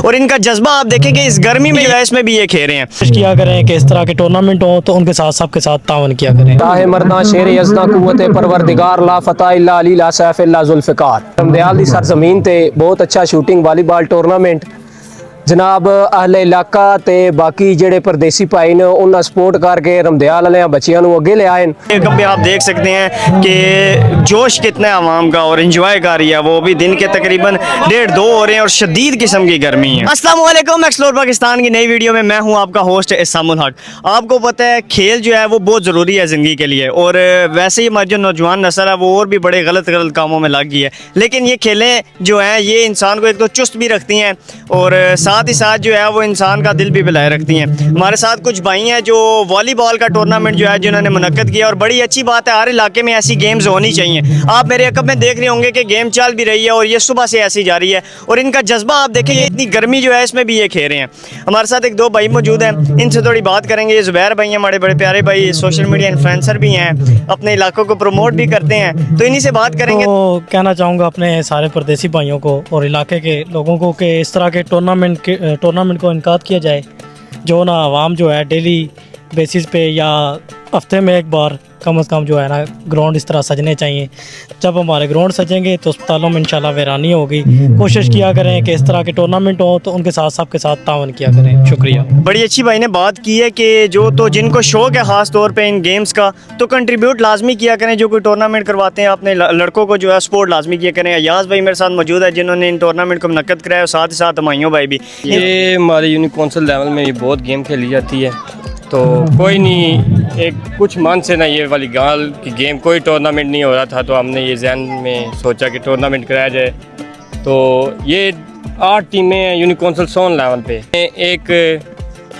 और इनका जज्बा आप देखें कि इस गर्मी में इसमें भी ये खेल रहे हैं। किया करें कि इस तरह के टूर्नामेंट हो तो उनके साथ सबके साथ तावन किया करें। ताहे मरदा शेर यज़दा कुव्वत परवरदिगार ला फता इल्ला अली ला सैफ इल्ला जुल्फ़िकार। रमदयाल दी सरजमीन ते बहुत अच्छा शूटिंग वॉलीबॉल टूर्नामेंट जनाब अहले इलाका ते बाकी जेड़े परदेसी भाई ने उन्हें सपोर्ट करके रमदयाल वाले बच्चियों को अगे ले आए। कभी आप देख सकते हैं कि जोश कितना आवाम का और इंजॉय कर रही है, वो भी दिन के तकरीबन 1:30-2 हो रहे हैं और शदीद किस्म की गर्मी है। अस्सलाम वालेकुम, एक्सप्लोर पाकिस्तान की नई वीडियो में मैं हूं आपका होस्ट इसामुल हक। आपको पता है खेल जो है वो बहुत ज़रूरी है ज़िंदगी के लिए, और वैसे ही हमारी जो नौजवान नस्ल है वो और भी बड़े गलत कामों में लग गई है, लेकिन ये खेलें जो हैं ये इंसान को एक तो चुस्त भी रखती हैं और साथ ही साथ जो है वो इंसान का दिल भी बिलाए रखती हैं। हमारे साथ कुछ भाई हैं जो वॉलीबॉल का टूर्नामेंट जो है जिन्होंने मुनक्कद किया, और बड़ी अच्छी बात है, हर इलाके में ऐसी गेम्स होनी चाहिए। आप मेरे अकब में देख रहे होंगे कि गेम चल भी रही है और ये सुबह से ऐसी जा रही है, और इनका जज्बा आप देखें, इतनी गर्मी जो है इसमें भी ये खेल रहे हैं। हमारे साथ एक दो भाई मौजूद हैं, इनसे थोड़ी बात करेंगे। ये ज़ुबैर भाई हैं, हमारे बड़े प्यारे भाई, सोशल मीडिया इन्फ्लुएंसर भी हैं, अपने इलाकों को प्रमोट भी करते हैं, तो इन्हीं से बात करेंगे। तो कहना चाहूँगा अपने सारे परदेसी भाइयों को और इलाके के लोगों को कि इस तरह के टूर्नामेंट को इनकाद किया जाए, जो ना आवाम जो है डेली बेसिस पे या हफ्ते में एक बार कम से कम जो है ना ग्राउंड इस तरह सजने चाहिए। जब हमारे ग्राउंड सजेंगे तो अस्पतालों में इंशाल्लाह वीरानी होगी। कोशिश किया करें कि इस तरह के टूर्नामेंट हो तो उनके साथ सबके साथ तावन किया करें। शुक्रिया। बड़ी अच्छी भाई ने बात की है कि जो तो जिनको शौक है ख़ास तौर पे इन गेम्स का, तो कंट्रीब्यूट लाजमी किया करें। जो कोई टूर्नामेंट करवाते हैं अपने लड़कों को जो है सपोर्ट लाजमी किया करें। अयाज भाई मेरे साथ मौजूद है जिन्होंने इन टूर्नामेंट को मुनक्कद कराया, और साथ ही साथ हमायूं भाई भी। ये हमारे यूनिक काउंसिल लेवल में ये बहुत गेम खेली जाती है, तो कोई नहीं, एक कुछ मंथ से ना ये वाली गाल की गेम कोई टूर्नामेंट नहीं हो रहा था, तो हमने ये जहन में सोचा कि टूर्नामेंट कराया जाए। तो ये 8 टीमें हैं यूनिक काउंसिल सोन लेवल पे। एक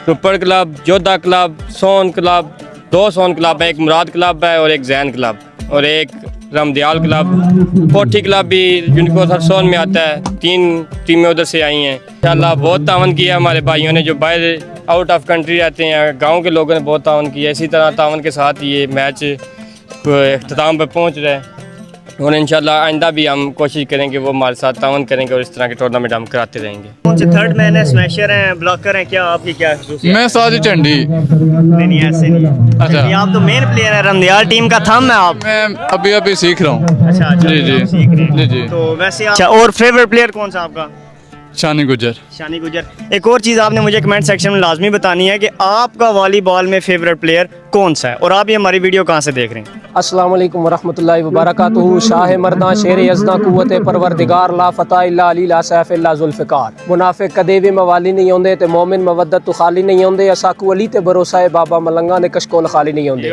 सुपर क्लब, जोधा क्लब, सोन क्लब, 2 सोन क्लब है, एक मुराद क्लब है और एक जैन क्लब, और एक रमदयाल क्लब। पोठी क्लब भी यूनिक काउंसिल सोन में आता है। 3 टीमें उधर से आई हैं। इंशाल्लाह बहुत तावन किया हमारे भाइयों ने जो बाहर आउट ऑफ कंट्री रहते हैं, गांव के लोगों ने बहुत तावन किया। इसी तरह तावन के साथ ये मैच अख्ताम पर पहुंच रहा है, और इंशाल्लाह आइंदा भी हम कोशिश करेंगे वो हमारे साथ तावन करेंगे और इस तरह के टूर्नामेंट हम कराते रहेंगे। कौन से थर्ड मैन है, स्मैशर हैं, ब्लॉकर हैं, क्या आपकी क्या खुसूसियत? मैं साजिद चंडी। नहीं ऐसे नहीं। अच्छा, ये आप तो मेन प्लेयर है, रमदयाल टीम का थंब है आप। मैं अभी सीख रहा हूँ। अच्छा जी जी सीख रहे हैं। जी जी। तो वैसे अच्छा, और फेवरेट प्लेयर कौन सा आपका? शानी गुजर। शानी गुजर। एक और चीज़ आपने मुझे कमेंट सेक्शन में लाजमी बतानी है कि आपका वॉलीबॉल में फेवरेट प्लेयर कौन सा है, और आप ये हमारी वीडियो कहाँ से देख रहे हैं? अस्सलाम वालेकुम वरहमतुल्लाहि वबरकातुहू। शाह मरदा शेर यज़दा कुव्वत परवरदिगार ला फता इल्ला अली ला सैफ इल्ला जुल्फ़िकार। मुनाफिक कदे भी मवाली नहीं आउंदे ते मोमिन मवद्दत तो खाली नहीं आउंदे। असाकू अली ते भरोसा है बाबा मलंगा ने कशकोल खाली नहीं आउंदे।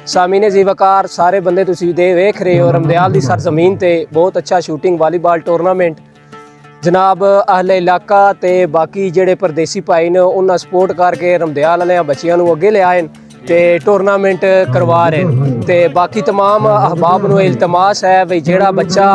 सामीने ज़ीवकार सारे बंदे तुसीं दे वेख रहे हो, रमदयाल दी सरजमीन ते बहुत अच्छा शूटिंग वॉलीबॉल टूर्नामेंट जनाब अहले इलाका ते बाकी जेड़े परदेसी भाई ने उन्हें सपोर्ट करके रमदयाल वाले बच्चियों को अगे ले आए ते टूर्नामेंट करवा रहे हैं। ते बाकी तमाम अहबाब नूं इल्तमास है भी जेड़ा बच्चा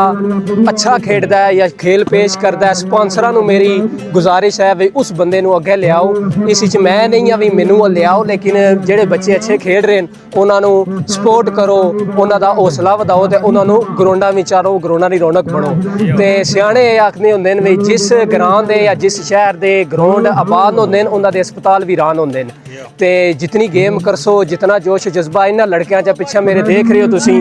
अच्छा खेडदा है या खेल पेश करता है, स्पॉन्सरां नूं मेरी गुजारिश है भी उस बंदे नूं अगे ले आओ। इस विच मैं नहीं हाँ भी मैनू ले आओ, लेकिन जेड़े बच्चे अच्छे खेड रहे हैं उन्हां नूं सपोर्ट करो, उन्हां दा हौसला वधाओ ते उन्हां नूं ग्राउंडां विच आओ, ग्राउंडां दी रौनक बनो। ते सियाणे आखदे हुंदे ने भी जिस ग्रां दे या जिस शहर दे ग्राउंड आबाद होंदे ने उन्हां दे अस्पताल वीरान होंदे ने। ते जितनी गेम करसो, जितना जोश जज्बा इन्हां लड़कियां च पिछे मेरे देख रहे हो तुसीं,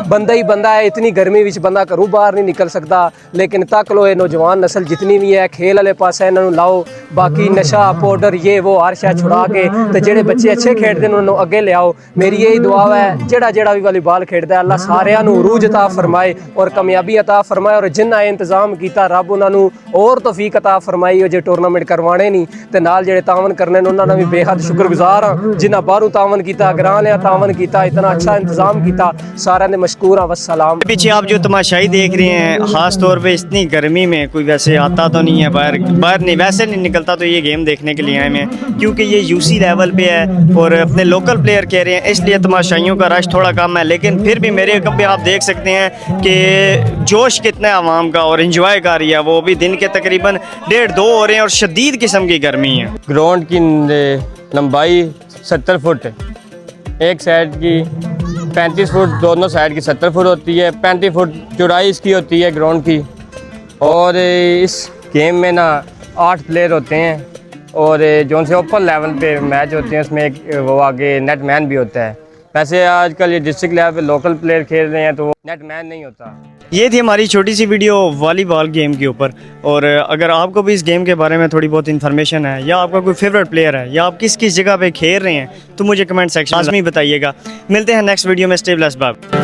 बंदा ही बंदा है। इतनी गर्मी विच बंदा घरों बाहर नहीं निकल सकता, लेकिन तक लो ये नौजवान नस्ल जितनी भी है खेल वाले पासे इन्हां नूं लाओ। बाकी नशा पाउडर ये वो हर शय छुड़ा के ते जेड़े बच्चे अच्छे खेडदे ने उन्हां नूं अगे ले आओ। मेरी यही दुआ है जेड़ा जेड़ा भी वॉलीबॉल खेडदा है अल्लाह सारियां नूं उरूज अता फरमाए और कामयाबी अता फरमाए, और जिन्हां इंतजाम कीता रब उन्हां नूं और तौफीक अता फरमाई। जे टूर्नामेंट करवाने नहीं ते नाल जेड़े तावन करने ने उन्हां दा भी बेहद शुक्रगुजार हां, जिन्हां बाहरों तावन कीता, ग्रां ने तावन कीता, इतना अच्छा इंतजाम किया, सारे ने मशकूर हां। वस्सलाम। पीछे आप जो तमाशाई देख रहे हैं, खास तौर पे इतनी गर्मी में कोई वैसे आता तो नहीं है, बाहर नहीं वैसे नहीं निकलता, तो ये गेम देखने के लिए आए हैं क्योंकि ये यूसी लेवल पे है और अपने लोकल प्लेयर कह रहे हैं, इसलिए तमाशाइयों का रश थोड़ा कम है। लेकिन फिर भी मेरे कब आप देख सकते हैं कि जोश कितना है आवाम का और इंजॉय कर रही है, वो भी दिन के तकरीबन 1:30-2 हो रहे हैं और शदीद किस्म की गर्मी है। ग्राउंड की लंबाई 70 फुट, एक साइड की 35 फुट, दोनों साइड की 70 फुट होती है। 35 फुट चौड़ाई इसकी होती है ग्राउंड की। और इस गेम में ना 8 प्लेयर होते हैं और जो से ओपन लेवल पे मैच होते हैं उसमें एक वो आगे नेट मैन भी होता है। वैसे आजकल ये डिस्ट्रिक्ट लेवल पे लोकल प्लेयर खेल रहे हैं तो वो नेट मैन नहीं होता। ये थी हमारी छोटी सी वीडियो वॉलीबॉल गेम के ऊपर। और अगर आपको भी इस गेम के बारे में थोड़ी बहुत इन्फॉर्मेशन है या आपका कोई फेवरेट प्लेयर है या आप किस किस जगह पे खेल रहे हैं तो मुझे कमेंट सेक्शन में लाजमी बताइएगा। मिलते हैं नेक्स्ट वीडियो में। Stay blessed bye.